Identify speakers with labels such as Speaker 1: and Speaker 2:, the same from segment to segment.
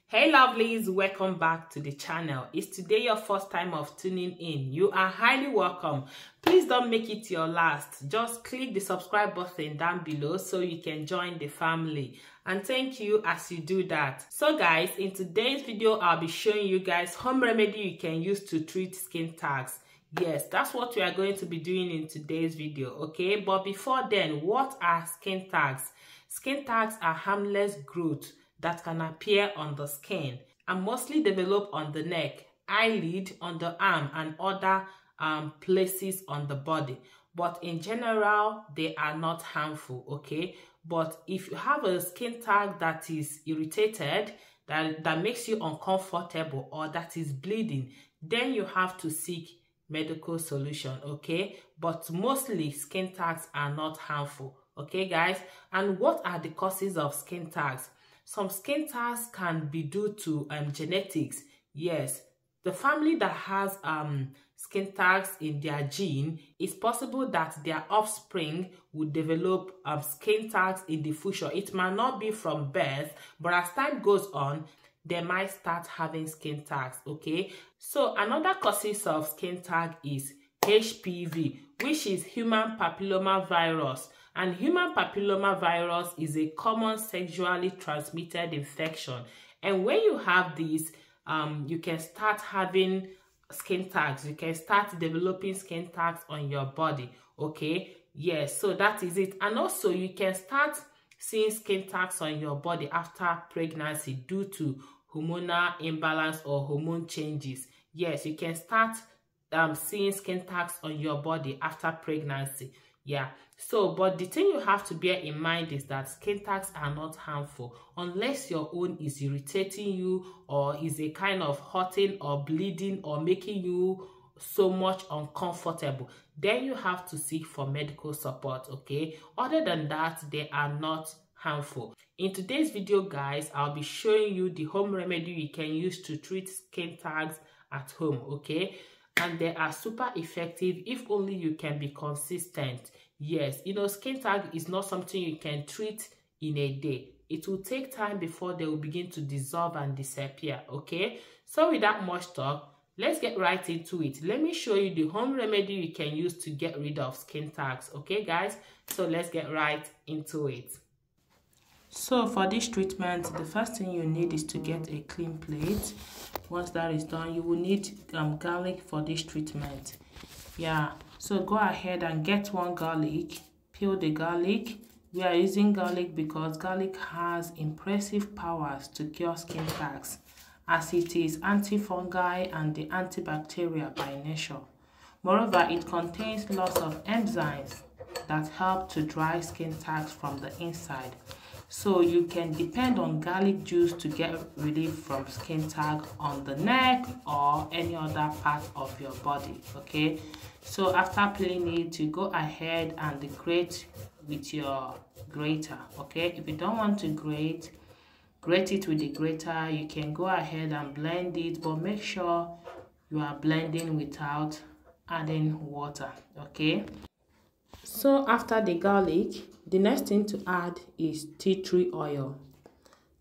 Speaker 1: Hey lovelies, welcome back to the channel. Is today your first time of tuning in? You are highly welcome. Please don't make it your last. Just click the subscribe button down below so you can join the family. And thank you as you do that. So guys, in today's video, I'll be showing you guys home remedy you can use to treat skin tags. Yes, that's what we are going to be doing in today's video, okay? But before then, what are skin tags? Skin tags are harmless growth that can appear on the skin and mostly develop on the neck, eyelid, on the arm, and other places on the body. But in general, they are not harmful, okay? But if you have a skin tag that is irritated, that makes you uncomfortable, or that is bleeding, then you have to seek medical solution, okay? But mostly skin tags are not harmful, okay guys? And what are the causes of skin tags? Some skin tags can be due to genetics. Yes, the family that has skin tags in their gene, it's possible that their offspring will develop skin tags in the future. It might not be from birth, but as time goes on, they might start having skin tags, okay? So another causes of skin tag is HPV, which is human papilloma virus. And human papilloma virus is a common sexually transmitted infection. And when you have this, you can start having skin tags. You can start developing skin tags on your body, okay? Yes, so that is it. And also, you can start seeing skin tags on your body after pregnancy due to hormonal imbalance or hormone changes. Yes, you can start seeing skin tags on your body after pregnancy. Yeah, so but the thing you have to bear in mind is that skin tags are not harmful unless your own is irritating you or is a kind of hurting or bleeding or making you so much uncomfortable. Then you have to seek for medical support, okay? Other than that, they are not harmful. In today's video, guys, I'll be showing you the home remedy you can use to treat skin tags at home, okay? And they are super effective if only you can be consistent. Yes, you know, skin tag is not something you can treat in a day. It will take time before they will begin to dissolve and disappear, okay? So without much talk, let's get right into it. Let me show you the home remedy you can use to get rid of skin tags, okay guys? So let's get right into it. So for this treatment, the first thing you need is to get a clean plate. Once that is done, you will need garlic for this treatment. Yeah, so go ahead and get one garlic, peel the garlic. We are using garlic because garlic has impressive powers to cure skin tags, as it is antifungal and the antibacterial by nature. Moreover, it contains lots of enzymes that help to dry skin tags from the inside. So you can depend on garlic juice to get relief from skin tag on the neck or any other part of your body, okay? So after peeling it, you go ahead and grate with your grater, okay? If you don't want to grate it with the grater, you can go ahead and blend it, but make sure you are blending without adding water, okay? So after the garlic, the next thing to add is tea tree oil.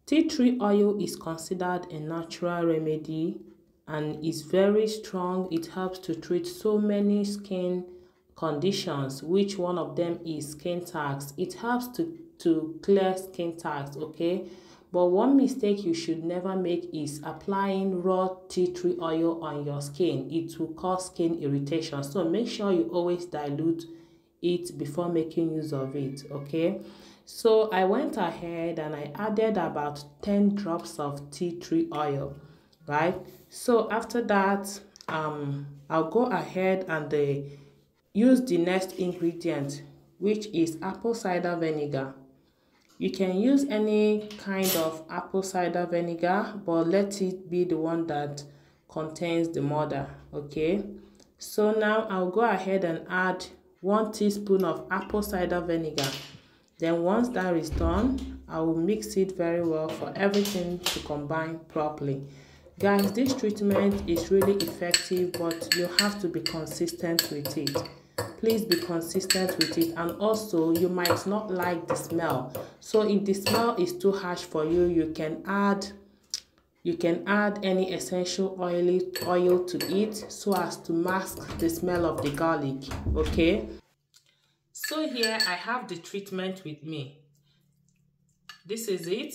Speaker 1: Tea tree oil is considered a natural remedy and is very strong. It helps to treat so many skin conditions, which one of them is skin tags. It helps to clear skin tags, okay? But one mistake you should never make is applying raw tea tree oil on your skin. It will cause skin irritation. So make sure you always dilute it before making use of it, okay? So I went ahead and I added about 10 drops of tea tree oil, right? So after that, I'll go ahead and use the next ingredient, which is apple cider vinegar. You can use any kind of apple cider vinegar, but let it be the one that contains the mother, okay? So now I'll go ahead and add 1 teaspoon of apple cider vinegar. Then once that is done, I will mix it very well for everything to combine properly. Guys, this treatment is really effective, but you have to be consistent with it. Please be consistent with it. And also, you might not like the smell. So if the smell is too harsh for you, you can add You can add any essential oil to it so as to mask the smell of the garlic, okay? So here I have the treatment with me. This is it.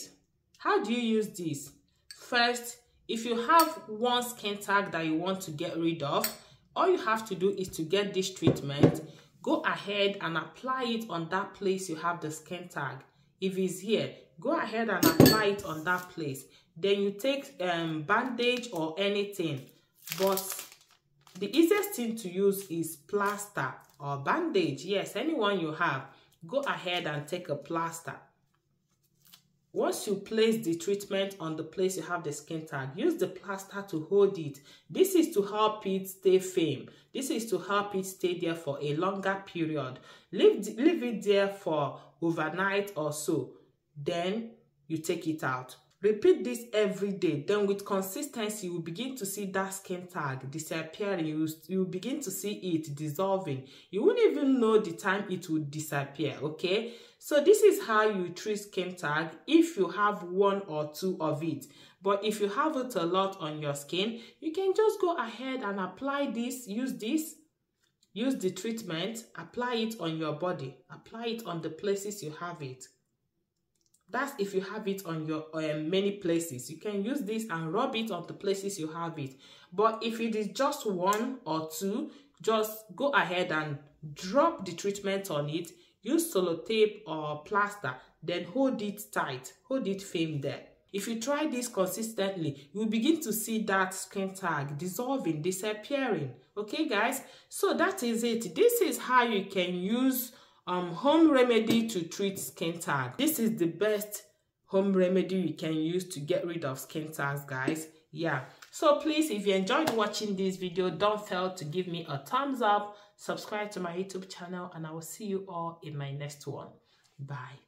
Speaker 1: How do you use this? First, if you have one skin tag that you want to get rid of, all you have to do is to get this treatment, go ahead and apply it on that place you have the skin tag. If it's here, go ahead and apply it on that place. Then you take bandage or anything, but the easiest thing to use is plaster or bandage. Yes, anyone you have, go ahead and take a plaster. Once you place the treatment on the place you have the skin tag, use the plaster to hold it. This is to help it stay firm. This is to help it stay there for a longer period. Leave it there for overnight or so. Then you take it out. Repeat this every day. Then with consistency, you will begin to see that skin tag disappearing. You will begin to see it dissolving. You won't even know the time it will disappear, okay? So this is how you treat skin tag if you have one or two of it. But if you have it a lot on your skin, you can just go ahead and apply this, use the treatment, apply it on your body, apply it on the places you have it. That's if you have it on your many places. You can use this and rub it on the places you have it. But if it is just one or two, just go ahead and drop the treatment on it. Use sellotape or plaster, then hold it tight, hold it firm there. If you try this consistently, you will begin to see that skin tag dissolving, disappearing. Okay, guys? So that is it. This is how you can use home remedy to treat skin tag. This is the best home remedy you can use to get rid of skin tags, guys. Yeah, so please, if you enjoyed watching this video, don't fail to give me a thumbs up, subscribe to my YouTube channel, and I will see you all in my next one. Bye.